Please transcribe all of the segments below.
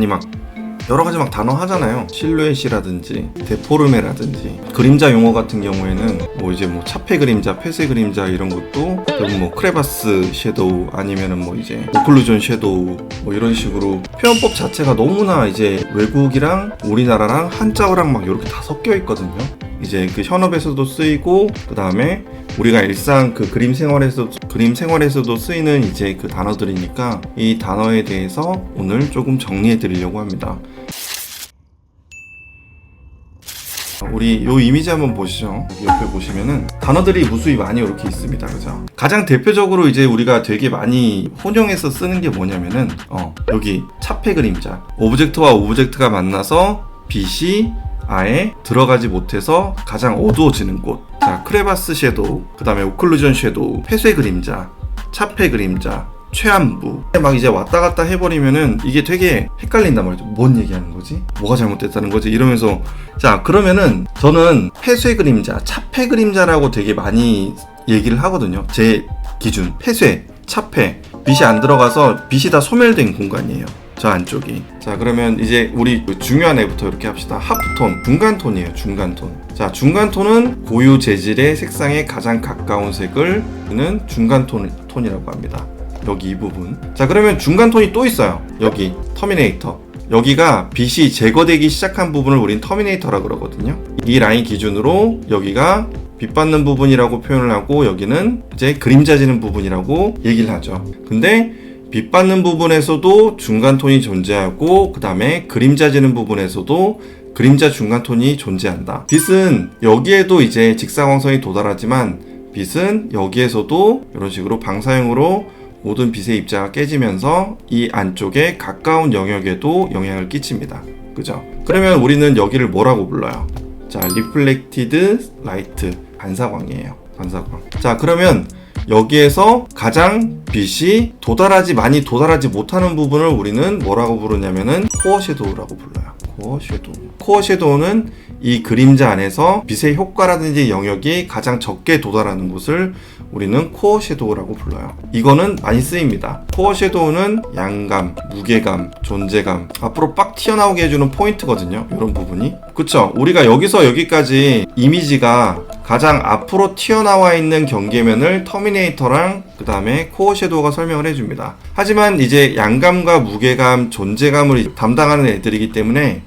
많이 막 여러가지 막 단어 하잖아요. 실루엣이라든지 데포르메라든지 그림자 용어 같은 경우에는 뭐 이제 뭐 차폐 그림자, 폐쇄 그림자 이런 것도 그리고 뭐 크레바스 섀도우 아니면은 뭐 이제 오클루전 섀도우 뭐 이런 식으로 표현법 자체가 너무나 이제 외국이랑 우리나라랑 한자어랑 막 이렇게 다 섞여 있거든요. 이제 그 현업에서도 쓰이고 그 다음에 우리가 일상 그 그림 생활에서도 쓰이는 이제 그 단어들이니까 이 단어에 대해서 오늘 조금 정리해 드리려고 합니다. 우리 요 이미지 한번 보시죠. 여기 옆에 보시면은 단어들이 무수히 많이 이렇게 있습니다. 그죠? 가장 대표적으로 이제 우리가 되게 많이 혼용해서 쓰는 게 뭐냐면은 여기 차폐 그림자, 오브젝트와 오브젝트가 만나서 빛이 아예 들어가지 못해서 가장 어두워지는 곳. 자, 크레바스 섀도우, 그 다음에 오클루전 섀도우, 폐쇄 그림자, 차폐 그림자, 최안부. 막 이제 왔다 갔다 해버리면은 이게 되게 헷갈린단 말이죠. 뭔 얘기하는 거지? 뭐가 잘못됐다는 거지? 이러면서. 자, 그러면은 저는 폐쇄 그림자, 차폐 그림자라고 되게 많이 얘기를 하거든요. 제 기준. 폐쇄, 차폐. 빛이 안 들어가서 빛이 다 소멸된 공간이에요. 저 안쪽이. 자, 그러면 이제 우리 중요한 애부터 이렇게 합시다. 하프톤, 중간톤이에요. 중간톤. 자, 중간톤은 고유 재질의 색상에 가장 가까운 색을 는 중간톤이라고 합니다. 여기 이 부분. 자, 그러면 중간톤이 또 있어요. 여기 터미네이터. 여기가 빛이 제거되기 시작한 부분을 우린 터미네이터라고 그러거든요. 이 라인 기준으로 여기가 빛 받는 부분이라고 표현을 하고 여기는 이제 그림자 지는 부분이라고 얘기를 하죠. 근데 빛 받는 부분에서도 중간톤이 존재하고 그 다음에 그림자 지는 부분에서도 그림자 중간톤이 존재한다. 빛은 여기에도 이제 직사광선이 도달하지만 빛은 여기에서도 이런 식으로 방사형으로 모든 빛의 입자가 깨지면서 이 안쪽에 가까운 영역에도 영향을 끼칩니다. 그죠? 그러면 우리는 여기를 뭐라고 불러요? 자, 리플렉티드 라이트, 반사광이에요. 반사광. 자, 그러면 여기에서 가장 빛이 많이 도달하지 못하는 부분을 우리는 뭐라고 부르냐면은 코어 섀도우라고 불러요. 코어 섀도우. 코어 섀도우는 이 그림자 안에서 빛의 효과라든지 영역이 가장 적게 도달하는 곳을 우리는 코어 섀도우라고 불러요. 이거는 많이 쓰입니다. 코어 섀도우는 양감, 무게감, 존재감, 앞으로 빡 튀어나오게 해주는 포인트거든요. 이런 부분이. 그쵸? 우리가 여기서 여기까지 이미지가 가장 앞으로 튀어나와 있는 경계면을 터미네이터랑 그 다음에 코어 섀도우가 설명을 해줍니다. 하지만 이제 양감과 무게감, 존재감을 담당하는 애들이기 때문에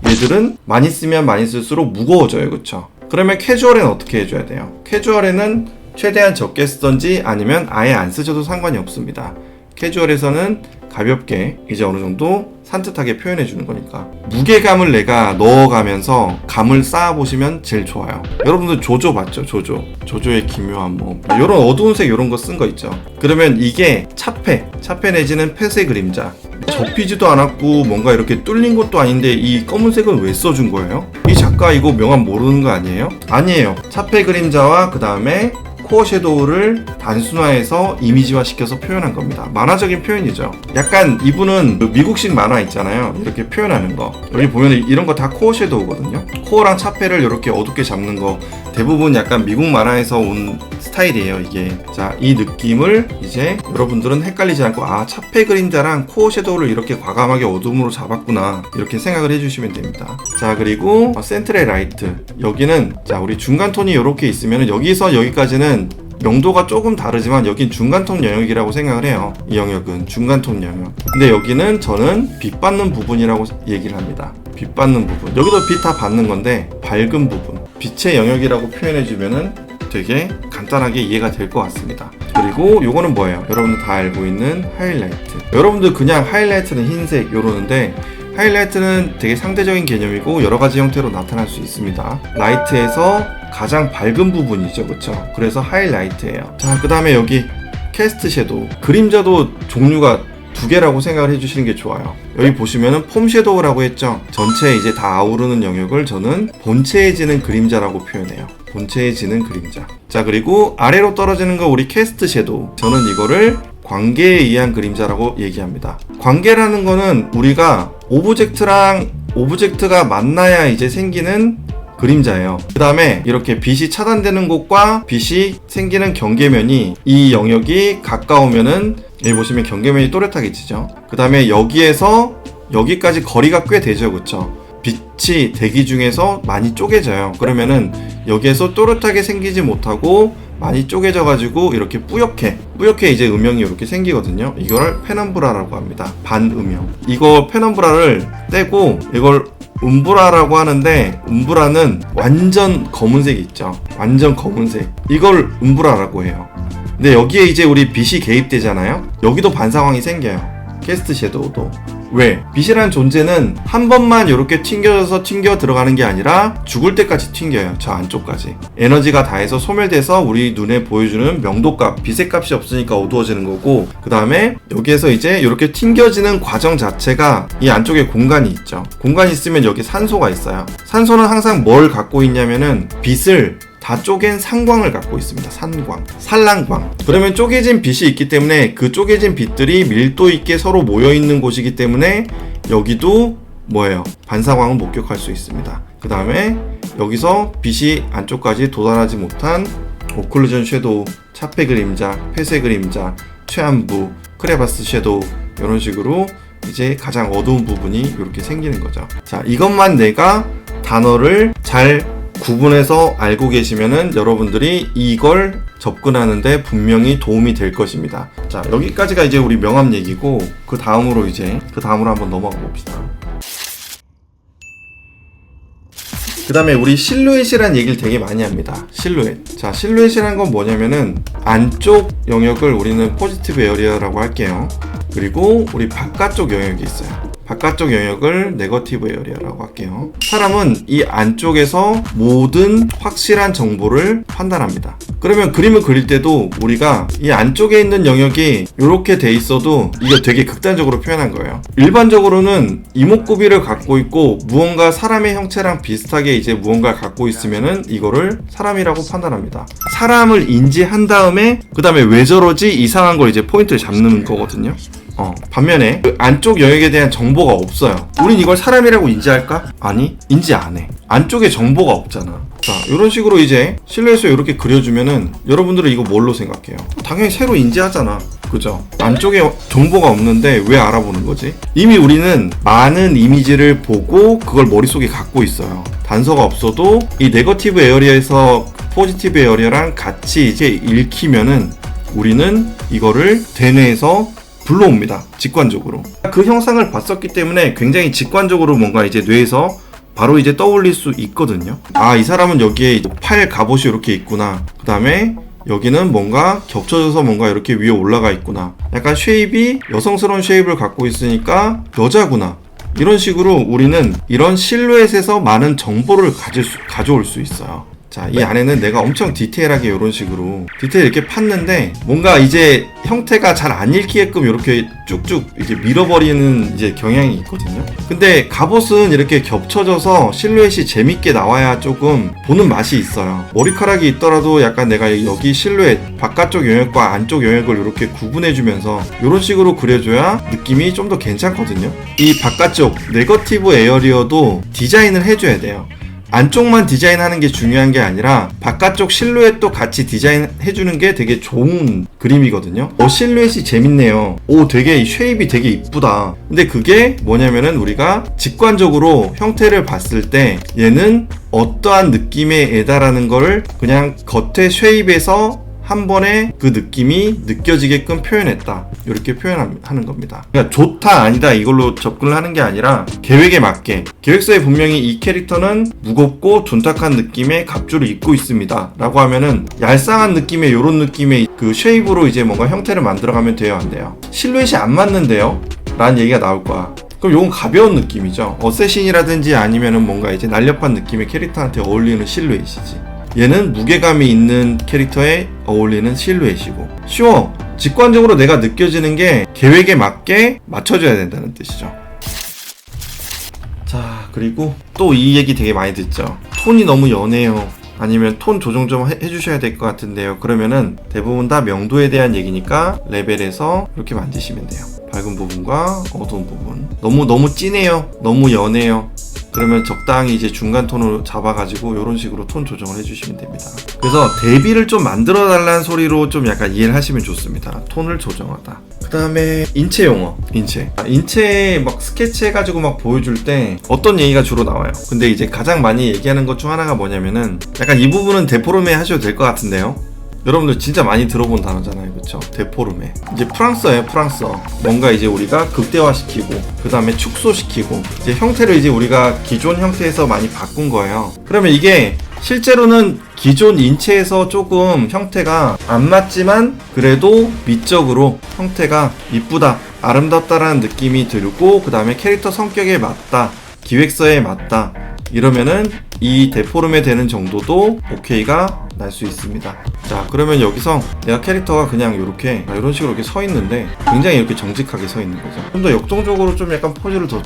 얘들은 많이 쓰면 많이 쓸수록 무거워져요. 그쵸? 그러면 캐주얼에는 어떻게 해줘야 돼요? 캐주얼에는 최대한 적게 쓰던지 아니면 아예 안 쓰셔도 상관이 없습니다. 캐주얼에서는 가볍게 이제 어느 정도 산뜻하게 표현해 주는 거니까 무게감을 내가 넣어가면서 감을 쌓아보시면 제일 좋아요. 여러분들 조조 봤죠? 조조의 기묘한 몸 이런 어두운 색 이런 거 쓴 거 있죠. 그러면 이게 차폐 내지는 폐쇄 그림자 접히지도 않았고 뭔가 이렇게 뚫린 것도 아닌데 이 검은색은 왜 써준 거예요? 이 작가 이거 명함 모르는 거 아니에요? 아니에요. 차폐 그림자와 그 다음에 코어 섀도우를 단순화해서 이미지화 시켜서 표현한 겁니다. 만화적인 표현이죠. 약간 이분은 미국식 만화 있잖아요. 이렇게 표현하는 거. 여기 보면 이런 거 다 코어 섀도우거든요. 코어랑 차폐를 이렇게 어둡게 잡는 거 대부분 약간 미국 만화에서 온 스타일이에요. 이게. 자, 이 느낌을 이제 여러분들은 헷갈리지 않고 차폐 그림자랑 코어 섀도우를 이렇게 과감하게 어둠으로 잡았구나 이렇게 생각을 해주시면 됩니다. 자, 그리고 센트럴 라이트. 여기는 자, 우리 중간톤이 이렇게 있으면 여기서 여기까지는 명도가 조금 다르지만 여긴 중간톤 영역이라고 생각을 해요. 이 영역은 중간톤 영역. 근데 여기는 저는 빛 받는 부분이라고 얘기를 합니다. 빛 받는 부분. 여기도 빛 다 받는 건데 밝은 부분. 빛의 영역이라고 표현해주면은 되게 간단하게 이해가 될 것 같습니다. 그리고 요거는 뭐예요? 여러분들 다 알고 있는 하이라이트. 여러분들 그냥 하이라이트는 흰색 이러는데 하이라이트는 되게 상대적인 개념이고 여러 가지 형태로 나타날 수 있습니다. 라이트에서 가장 밝은 부분이죠. 그쵸? 그래서 하이라이트예요. 자, 그 다음에 여기 캐스트 섀도우. 그림자도 종류가 두 개라고 생각을 해주시는 게 좋아요. 여기 보시면은 폼 섀도우라고 했죠. 전체에 이제 다 아우르는 영역을 저는 본체에 지는 그림자라고 표현해요. 본체에 지는 그림자. 자, 그리고 아래로 떨어지는 거 우리 캐스트 섀도우. 저는 이거를 관계에 의한 그림자라고 얘기합니다. 관계라는 거는 우리가 오브젝트가 만나야 이제 생기는 그림자예요. 그 다음에 이렇게 빛이 차단되는 곳과 빛이 생기는 경계면이 이 영역이 가까우면은 여기 보시면 경계면이 또렷하게 지죠. 그 다음에 여기에서 여기까지 거리가 꽤 되죠, 그쵸? 빛이 대기 중에서 많이 쪼개져요. 그러면은 여기에서 또렷하게 생기지 못하고 많이 쪼개져 가지고 이렇게 뿌옇게 이제 음영이 이렇게 생기거든요. 이걸 페넘브라라고 합니다. 반음영. 이거 페넘브라를 떼고 이걸 음브라라고 하는데, 음브라는 완전 검은색이 있죠. 완전 검은색. 이걸 음브라라고 해요. 근데 여기에 이제 우리 빛이 개입되잖아요. 여기도 반사광이 생겨요. 캐스트 섀도우도. 왜? 빛이란 존재는 한 번만 이렇게 튕겨져서 튕겨 들어가는 게 아니라 죽을 때까지 튕겨요. 저 안쪽까지. 에너지가 다해서 소멸돼서 우리 눈에 보여주는 명도값, 빛의 값이 없으니까 어두워지는 거고, 그 다음에 여기에서 이제 이렇게 튕겨지는 과정 자체가 이 안쪽에 공간이 있죠. 공간이 있으면 여기 산소가 있어요. 산소는 항상 뭘 갖고 있냐면은 빛을 다 쪼갠 산광을 갖고 있습니다. 산광, 산란광. 그러면 쪼개진 빛이 있기 때문에 그 쪼개진 빛들이 밀도 있게 서로 모여 있는 곳이기 때문에 여기도 뭐예요? 반사광을 목격할 수 있습니다. 그 다음에 여기서 빛이 안쪽까지 도달하지 못한 오클루전 섀도우, 차폐 그림자, 폐쇄 그림자, 최안부, 크레바스 섀도우, 이런 식으로 이제 가장 어두운 부분이 이렇게 생기는 거죠. 자, 이것만 내가 단어를 잘 구분해서 알고 계시면은 여러분들이 이걸 접근하는데 분명히 도움이 될 것입니다. 자, 여기까지가 이제 우리 명암 얘기고, 그 다음으로 한번 넘어가 봅시다. 그 다음에 우리 실루엣이란 얘기를 되게 많이 합니다. 실루엣. 자, 실루엣이란 건 뭐냐면은 안쪽 영역을 우리는 포지티브 에어리어라고 할게요. 그리고 우리 바깥쪽 영역이 있어요. 바깥쪽 영역을 네거티브 에어리어라고 할게요. 사람은 이 안쪽에서 모든 확실한 정보를 판단합니다. 그러면 그림을 그릴 때도 우리가 이 안쪽에 있는 영역이 이렇게 돼 있어도 이거 되게 극단적으로 표현한 거예요. 일반적으로는 이목구비를 갖고 있고 무언가 사람의 형체랑 비슷하게 이제 무언가를 갖고 있으면은 이거를 사람이라고 판단합니다. 사람을 인지한 다음에 그 다음에 왜 저러지 이상한 걸 이제 포인트를 잡는 거거든요. 반면에 그 안쪽 영역에 대한 정보가 없어요. 우린 이걸 사람이라고 인지할까? 아니, 인지 안 해. 안쪽에 정보가 없잖아. 자, 이런 식으로 이제 실루엣을 이렇게 그려주면은 여러분들은 이거 뭘로 생각해요? 당연히 새로 인지하잖아. 그죠? 안쪽에 정보가 없는데 왜 알아보는 거지? 이미 우리는 많은 이미지를 보고 그걸 머릿속에 갖고 있어요. 단서가 없어도 이 네거티브 에어리어에서 포지티브 에어리어랑 같이 이제 읽히면은 우리는 이거를 대뇌에서 불러옵니다. 직관적으로. 그 형상을 봤었기 때문에 굉장히 직관적으로 뭔가 이제 뇌에서 바로 이제 떠올릴 수 있거든요. 아, 이 사람은 여기에 팔 갑옷이 이렇게 있구나. 그 다음에 여기는 뭔가 겹쳐져서 뭔가 이렇게 위에 올라가 있구나. 약간 쉐입이 여성스러운 쉐입을 갖고 있으니까 여자구나. 이런 식으로 우리는 이런 실루엣에서 많은 정보를 가져올 수 있어요. 자, 이 안에는 내가 엄청 디테일하게 이런 식으로 디테일 이렇게 팠는데 뭔가 이제 형태가 잘 안 읽히게끔 이렇게 쭉쭉 이렇게 밀어버리는 이제 경향이 있거든요. 근데 갑옷은 이렇게 겹쳐져서 실루엣이 재밌게 나와야 조금 보는 맛이 있어요. 머리카락이 있더라도 약간 내가 여기 실루엣 바깥쪽 영역과 안쪽 영역을 이렇게 구분해주면서 이런 식으로 그려줘야 느낌이 좀 더 괜찮거든요. 이 바깥쪽 네거티브 에어리어도 디자인을 해줘야 돼요. 안쪽만 디자인하는 게 중요한 게 아니라 바깥쪽 실루엣도 같이 디자인해주는 게 되게 좋은 그림이거든요. 실루엣이 재밌네요. 되게 쉐입이 되게 이쁘다. 근데 그게 뭐냐면은 우리가 직관적으로 형태를 봤을 때 얘는 어떠한 느낌의 애다라는 거를 그냥 겉의 쉐입에서 한 번에 그 느낌이 느껴지게끔 표현했다. 이렇게 표현하는 겁니다. 그러니까 좋다 아니다 이걸로 접근을 하는 게 아니라 계획에 맞게, 계획서에 분명히 이 캐릭터는 무겁고 둔탁한 느낌의 갑주를 입고 있습니다 라고 하면은 얄쌍한 느낌의 요런 느낌의 그 쉐입으로 이제 뭔가 형태를 만들어가면 돼요, 안 돼요? 실루엣이 안 맞는데요? 라는 얘기가 나올 거야. 그럼 요건 가벼운 느낌이죠. 어쌔신이라든지 아니면은 뭔가 이제 날렵한 느낌의 캐릭터한테 어울리는 실루엣이지. 얘는 무게감이 있는 캐릭터에 어울리는 실루엣이고, 쉬워. 직관적으로 내가 느껴지는 게 계획에 맞게 맞춰줘야 된다는 뜻이죠. 자, 그리고 또 이 얘기 되게 많이 듣죠. 톤이 너무 연해요. 아니면 톤 조정 좀 해주셔야 될 것 같은데요. 그러면은 대부분 다 명도에 대한 얘기니까 레벨에서 이렇게 만드시면 돼요. 밝은 부분과 어두운 부분 너무 진해요, 너무 연해요. 그러면 적당히 이제 중간 톤으로 잡아가지고 이런 식으로 톤 조정을 해주시면 됩니다. 그래서 대비를 좀 만들어 달라는 소리로 좀 약간 이해를 하시면 좋습니다. 톤을 조정하다. 그 다음에 인체 용어. 인체 막 스케치 해가지고 막 보여줄 때 어떤 얘기가 주로 나와요. 근데 이제 가장 많이 얘기하는 것 중 하나가 뭐냐면은 약간 이 부분은 데포르메 하셔도 될 것 같은데요. 여러분들 진짜 많이 들어본 단어잖아요, 그쵸? 데포르메. 이제 프랑스어예요, 프랑스어. 뭔가 이제 우리가 극대화시키고, 그 다음에 축소시키고, 이제 형태를 이제 우리가 기존 형태에서 많이 바꾼 거예요. 그러면 이게 실제로는 기존 인체에서 조금 형태가 안 맞지만 그래도 미적으로 형태가 이쁘다, 아름답다라는 느낌이 들고, 그 다음에 캐릭터 성격에 맞다, 기획서에 맞다, 이러면은 이 데포르메 되는 정도도 오케이가 날 수 있습니다. 자, 그러면 여기서 내가 캐릭터가 그냥 이런 식으로 이렇게 서 있는데 굉장히 이렇게 정직하게 서 있는 거죠. 좀 더 역동적으로 좀 약간 포즈를 더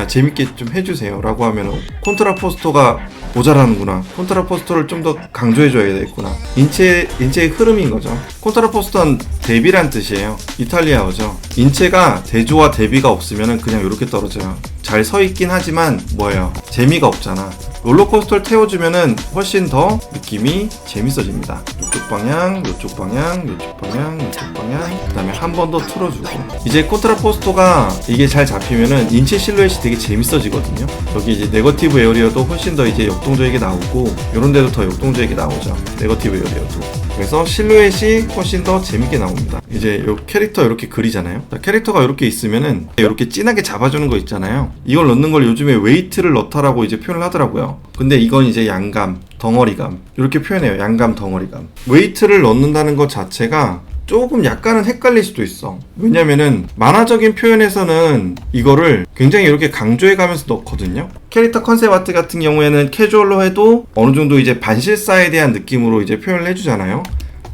재밌게 좀 해주세요 라고 하면 콘트라포스토가 모자라는구나, 콘트라포스토를 좀 더 강조해줘야 되겠구나. 인체의 흐름인 거죠. 콘트라포스토는 대비란 뜻이에요. 이탈리아어죠. 인체가 대조와 대비가 없으면 그냥 이렇게 떨어져요. 잘 서 있긴 하지만 뭐예요? 재미가 없잖아. 롤러코스터를 태워주면은 훨씬 더 느낌이 재밌어집니다. 이쪽 방향, 이쪽 방향, 이쪽 방향, 이쪽 방향. 그 다음에 한 번 더 틀어주고. 이제 콘트라포스토가 이게 잘 잡히면은 인체 실루엣이 되게 재밌어지거든요. 여기 이제 네거티브 에어리어도 훨씬 더 이제 역동적이게 나오고, 요런 데도 더 역동적이게 나오죠. 네거티브 에어리어도. 그래서 실루엣이 훨씬 더 재밌게 나옵니다. 이제 요 캐릭터 이렇게 그리잖아요. 자, 캐릭터가 이렇게 있으면은 이렇게 진하게 잡아주는 거 있잖아요. 이걸 넣는 걸 요즘에 웨이트를 넣다라고 이제 표현을 하더라고요. 근데 이건 이제 양감, 덩어리감 이렇게 표현해요. 양감, 덩어리감. 웨이트를 넣는다는 것 자체가 조금 약간은 헷갈릴 수도 있어. 왜냐면은 만화적인 표현에서는 이거를 굉장히 이렇게 강조해 가면서 넣거든요. 캐릭터 컨셉 아트 같은 경우에는 캐주얼로 해도 어느 정도 이제 반실사에 대한 느낌으로 이제 표현을 해주잖아요.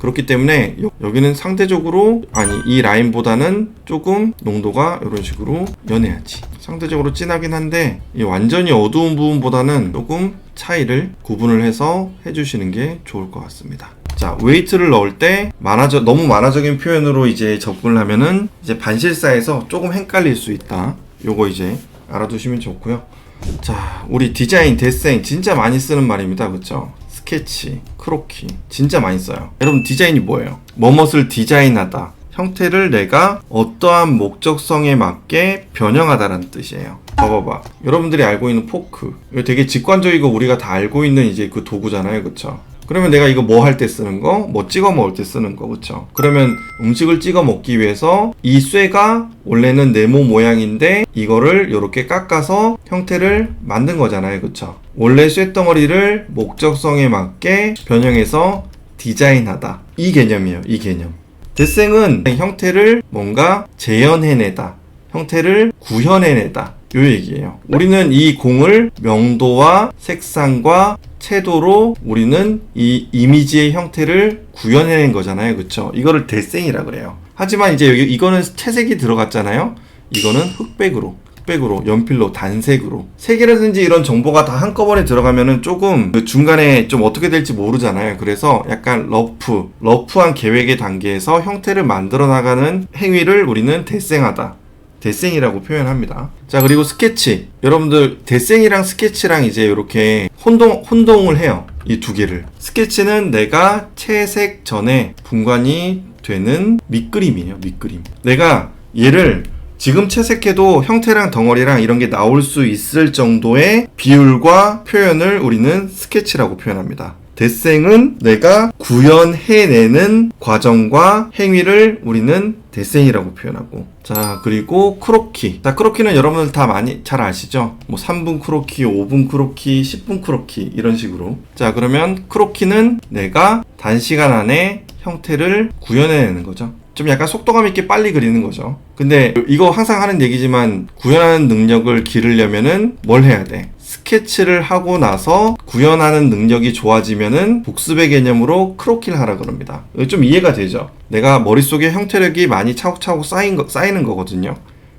그렇기 때문에 여기는 상대적으로 이 라인보다는 조금 농도가 이런 식으로 연해야지. 상대적으로 진하긴 한데 이 완전히 어두운 부분보다는 조금 차이를 구분을 해서 해주시는 게 좋을 것 같습니다. 자, 웨이트를 넣을 때 너무 만화적인 표현으로 이제 접근을 하면은 이제 반실사에서 조금 헷갈릴 수 있다. 요거 이제 알아두시면 좋고요. 자, 우리 디자인, 데생 진짜 많이 쓰는 말입니다. 그쵸? 스케치, 크로키 진짜 많이 써요. 여러분 디자인이 뭐예요? 뭐뭇을 디자인하다. 형태를 내가 어떠한 목적성에 맞게 변형하다라는 뜻이에요. 봐봐봐. 여러분들이 알고 있는 포크. 이거 되게 직관적이고 우리가 다 알고 있는 이제 그 도구잖아요. 그쵸? 그러면 내가 이거 뭐 할 때 쓰는 거? 뭐 찍어 먹을 때 쓰는 거, 그쵸? 그러면 음식을 찍어 먹기 위해서 이 쇠가 원래는 네모 모양인데 이거를 이렇게 깎아서 형태를 만든 거잖아요, 그쵸? 원래 쇠덩어리를 목적성에 맞게 변형해서 디자인하다. 이 개념이에요, 이 개념. 데생은 형태를 뭔가 재현해내다. 형태를 구현해내다. 요 얘기예요. 우리는 이 공을 명도와 색상과 채도로 우리는 이 이미지의 형태를 구현해낸 거잖아요. 그쵸? 이거를 데생이라 그래요. 하지만 이제 이거는 채색이 들어갔잖아요. 이거는 흑백으로 연필로 단색으로 색이라든지 이런 정보가 다 한꺼번에 들어가면은 조금 그 중간에 좀 어떻게 될지 모르잖아요. 그래서 약간 러프한 계획의 단계에서 형태를 만들어 나가는 행위를 우리는 데생하다. 데생이라고 표현합니다. 자, 그리고 스케치. 여러분들 데생이랑 스케치랑 이제 이렇게 혼동을 해요. 이 두 개를. 스케치는 내가 채색 전에 분간이 되는 밑그림이에요. 밑그림. 내가 얘를 지금 채색해도 형태랑 덩어리랑 이런 게 나올 수 있을 정도의 비율과 표현을 우리는 스케치라고 표현합니다. 데생은 내가 구현해내는 과정과 행위를 우리는 데생이라고 표현하고, 자, 그리고 크로키. 자, 크로키는 여러분들 다 많이 잘 아시죠? 뭐 3분 크로키, 5분 크로키, 10분 크로키 이런 식으로. 자, 그러면 크로키는 내가 단시간 안에 형태를 구현해내는 거죠. 좀 약간 속도감 있게 빨리 그리는 거죠. 근데 이거 항상 하는 얘기지만 구현하는 능력을 기르려면은 뭘 해야 돼? 스케치를 하고 나서 구현하는 능력이 좋아지면은 복습의 개념으로 크로키를 하라 그럽니다. 좀 이해가 되죠? 내가 머릿속에 형태력이 많이 차곡차곡 쌓이는 거거든요.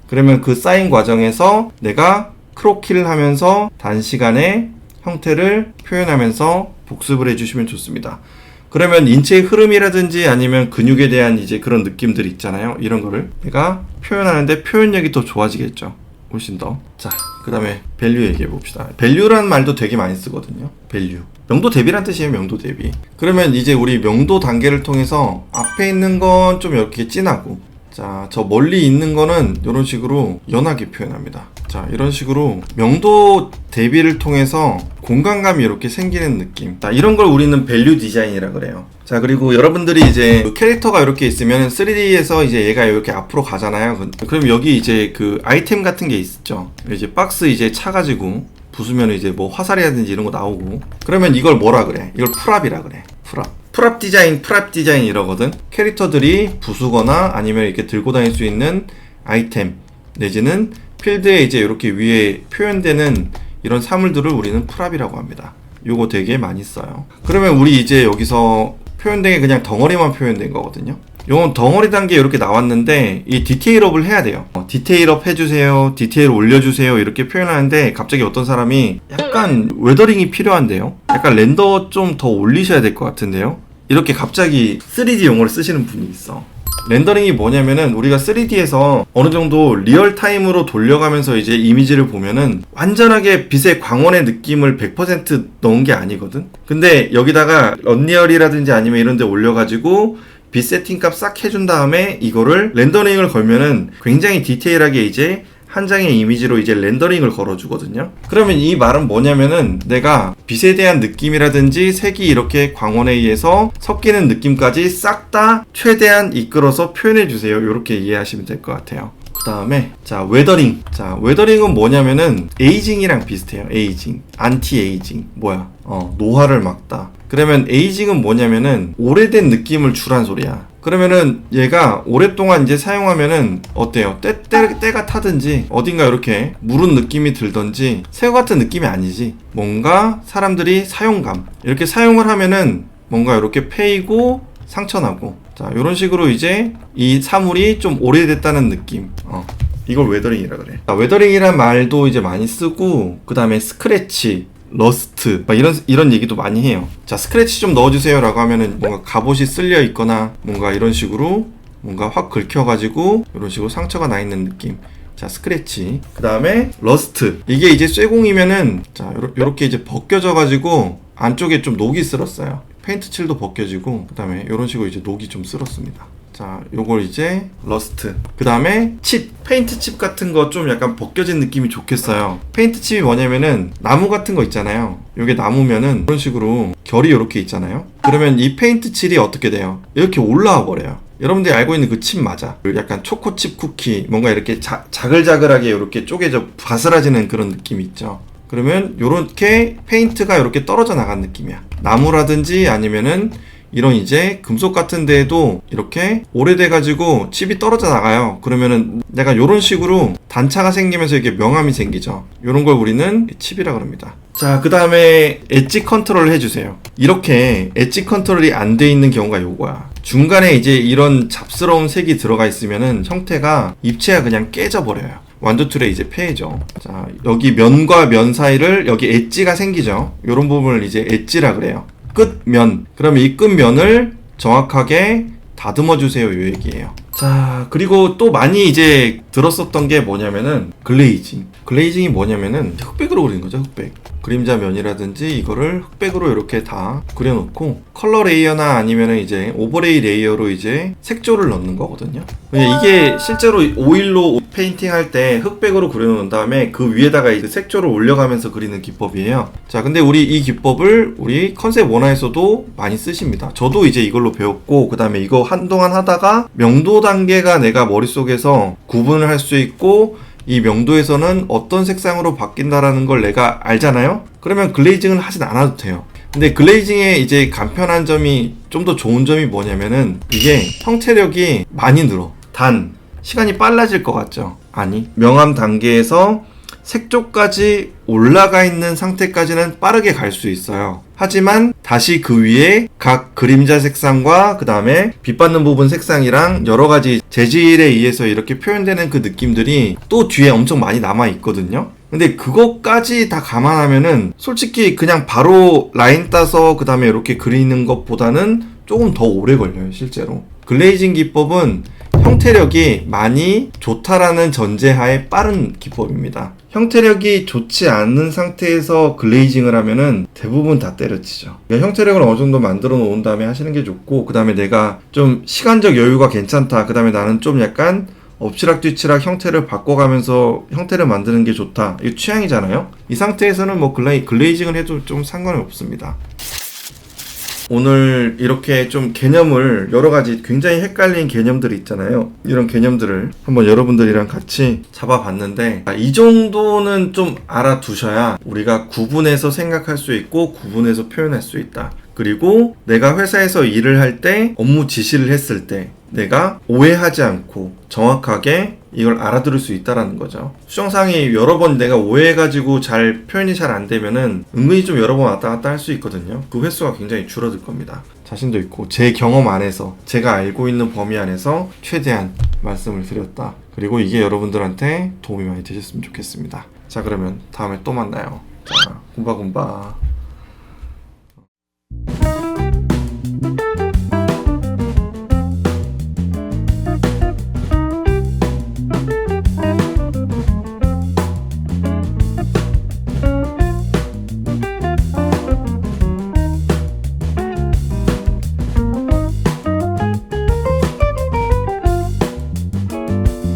그러면 그 쌓인 과정에서 내가 크로키를 하면서 단시간에 형태를 표현하면서 복습을 해주시면 좋습니다. 그러면 인체의 흐름이라든지 아니면 근육에 대한 이제 그런 느낌들 있잖아요. 이런 거를 내가 표현하는데 표현력이 더 좋아지겠죠. 훨씬 더. 자, 그 다음에 밸류 얘기해 봅시다. 밸류라는 말도 되게 많이 쓰거든요. 밸류. 명도 대비란 뜻이에요. 명도 대비. 그러면 이제 우리 명도 단계를 통해서 앞에 있는 건 좀 이렇게 진하고, 자, 저 멀리 있는 거는 이런 식으로 연하게 표현합니다. 자, 이런 식으로 명도 대비를 통해서 공간감이 이렇게 생기는 느낌. 자, 이런 걸 우리는 밸류 디자인이라 그래요. 자, 그리고 여러분들이 이제 그 캐릭터가 이렇게 있으면 3D에서 이제 얘가 이렇게 앞으로 가잖아요. 그럼 여기 이제 그 아이템 같은 게 있죠. 이제 박스 이제 차가지고 부수면 이제 뭐 화살이라든지 이런 거 나오고. 그러면 이걸 뭐라 그래? 이걸 프랍이라 그래. 프랍 디자인 이러거든. 캐릭터들이 부수거나 아니면 이렇게 들고 다닐 수 있는 아이템 내지는 필드에 이제 이렇게 위에 표현되는 이런 사물들을 우리는 프랍이라고 합니다. 요거 되게 많이 써요. 그러면 우리 이제 여기서 표현된 게 그냥 덩어리만 표현된 거거든요. 요건 덩어리 단계 이렇게 나왔는데 이 디테일업을 해야 돼요. 디테일업 해주세요, 디테일 올려주세요 이렇게 표현하는데 갑자기 어떤 사람이 약간 웨더링이 필요한데요, 약간 렌더 좀 더 올리셔야 될 것 같은데요, 이렇게 갑자기 3D 용어를 쓰시는 분이 있어. 렌더링이 뭐냐면은 우리가 3D에서 어느 정도 리얼타임으로 돌려가면서 이제 이미지를 보면은 완전하게 빛의 광원의 느낌을 100% 넣은 게 아니거든. 근데 여기다가 언리얼이라든지 아니면 이런 데 올려가지고 빛 세팅 값 싹 해준 다음에 이거를 렌더링을 걸면은 굉장히 디테일하게 이제 한 장의 이미지로 이제 렌더링을 걸어주거든요. 그러면 이 말은 뭐냐면은 내가 빛에 대한 느낌이라든지 색이 이렇게 광원에 의해서 섞이는 느낌까지 싹 다 최대한 이끌어서 표현해주세요. 이렇게 이해하시면 될 것 같아요. 그 다음에 자, 웨더링. 자, 웨더링은 뭐냐면은 에이징이랑 비슷해요. 에이징, 안티 에이징. 뭐야? 노화를 막다. 그러면 에이징은 뭐냐면은 오래된 느낌을 주란 소리야. 그러면은 얘가 오랫동안 이제 사용하면은 어때요? 때가 타든지 어딘가 이렇게 무른 느낌이 들든지 새우 같은 느낌이 아니지. 뭔가 사람들이 사용감, 이렇게 사용을 하면은 뭔가 이렇게 패이고 상처나고, 자, 이런 식으로 이제 이 사물이 좀 오래됐다는 느낌. 이걸 웨더링이라 그래. 자, 웨더링이란 말도 이제 많이 쓰고, 그 다음에 스크래치, 러스트, 이런 얘기도 많이 해요. 자, 스크래치 좀 넣어주세요 라고 하면은 뭔가 갑옷이 쓸려 있거나 뭔가 이런 식으로 뭔가 확 긁혀가지고 이런 식으로 상처가 나 있는 느낌. 자, 스크래치. 그 다음에 러스트. 이게 이제 쇠공이면은 자, 요렇게 이제 벗겨져가지고 안쪽에 좀 녹이 쓸었어요. 페인트 칠도 벗겨지고, 그 다음에 이런 식으로 이제 녹이 좀 쓸었습니다. 자, 요걸 이제 러스트. 그 다음에 칩, 페인트 칩 같은 거 좀 약간 벗겨진 느낌이 좋겠어요. 페인트 칩이 뭐냐면은 나무 같은 거 있잖아요. 요게 나무면은 이런 식으로 결이 이렇게 있잖아요. 그러면 이 페인트 칠이 어떻게 돼요? 이렇게 올라와 버려요. 여러분들이 알고 있는 그 칩 맞아. 약간 초코칩 쿠키, 뭔가 이렇게 자글자글하게 이렇게 쪼개져 바스라지는 그런 느낌이 있죠. 그러면 요렇게 페인트가 이렇게 떨어져 나간 느낌이야. 나무라든지 아니면은 이런 이제 금속 같은 데에도 이렇게 오래돼가지고 칩이 떨어져 나가요. 그러면은 내가 이런 식으로 단차가 생기면서 이렇게 명암이 생기죠. 이런 걸 우리는 칩이라 그럽니다. 자, 그 다음에 엣지 컨트롤을 해주세요. 이렇게 엣지 컨트롤이 안 돼 있는 경우가 요거야. 중간에 이제 이런 잡스러운 색이 들어가 있으면은 형태가 입체가 그냥 깨져버려요. 완도툴에 이제 패해져. 자, 여기 면과 면 사이를 여기 엣지가 생기죠. 이런 부분을 이제 엣지라 그래요. 끝면. 그러면 이 끝면을 정확하게 다듬어 주세요. 요 얘기예요. 자, 그리고 또 많이 이제 들었었던 게 뭐냐면은 글레이징. 글레이징이 뭐냐면은 흑백으로 그리는 거죠. 흑백. 그림자 면이라든지 이거를 흑백으로 이렇게 다 그려놓고 컬러 레이어나 아니면은 이제 오버레이 레이어로 이제 색조를 넣는 거거든요. 이게 실제로 오일로 페인팅 할 때 흑백으로 그려놓은 다음에 그 위에다가 이제 색조를 올려가면서 그리는 기법이에요. 자, 근데 우리 이 기법을 우리 컨셉 원화에서도 많이 쓰십니다. 저도 이제 이걸로 배웠고, 그 다음에 이거 한동안 하다가 명도 단계가 내가 머릿속에서 구분을 할 수 있고, 이 명도에서는 어떤 색상으로 바뀐다라는 걸 내가 알잖아요? 그러면 글레이징을 하진 않아도 돼요. 근데 글레이징의 이제 간편한 점이, 좀 더 좋은 점이 뭐냐면은 이게 형태력이 많이 늘어. 단 시간이 빨라질 것 같죠? 아니, 명암 단계에서 색조까지 올라가 있는 상태까지는 빠르게 갈 수 있어요. 하지만 다시 그 위에 각 그림자 색상과 그 다음에 빛받는 부분 색상이랑 여러가지 재질에 의해서 이렇게 표현되는 그 느낌들이 또 뒤에 엄청 많이 남아 있거든요. 근데 그것까지 다 감안하면은 솔직히 그냥 바로 라인 따서 그 다음에 이렇게 그리는 것보다는 조금 더 오래 걸려요. 실제로 글레이징 기법은 형태력이 많이 좋다라는 전제하에 빠른 기법입니다. 형태력이 좋지 않은 상태에서 글레이징을 하면은 대부분 다 때려치죠. 그러니까 형태력을 어느 정도 만들어 놓은 다음에 하시는 게 좋고, 그 다음에 내가 좀 시간적 여유가 괜찮다, 그 다음에 나는 좀 약간 엎치락뒤치락 형태를 바꿔가면서 형태를 만드는 게 좋다, 이거 취향이잖아요. 이 상태에서는 뭐 글레이징을 해도 좀 상관이 없습니다. 오늘 이렇게 좀 개념을, 여러 가지 굉장히 헷갈린 개념들이 있잖아요. 이런 개념들을 한번 여러분들이랑 같이 잡아봤는데, 이 정도는 좀 알아두셔야 우리가 구분해서 생각할 수 있고 구분해서 표현할 수 있다. 그리고 내가 회사에서 일을 할 때, 업무 지시를 했을 때 내가 오해하지 않고 정확하게 이걸 알아들을 수 있다라는 거죠. 수정사항이 여러 번 내가 오해해가지고 표현이 잘 안 되면은 은근히 좀 여러 번 왔다 갔다 할 수 있거든요. 그 횟수가 굉장히 줄어들 겁니다. 자신도 있고 제 경험 안에서, 제가 알고 있는 범위 안에서 최대한 말씀을 드렸다. 그리고 이게 여러분들한테 도움이 많이 되셨으면 좋겠습니다. 자, 그러면 다음에 또 만나요. 자, 굼바굼바.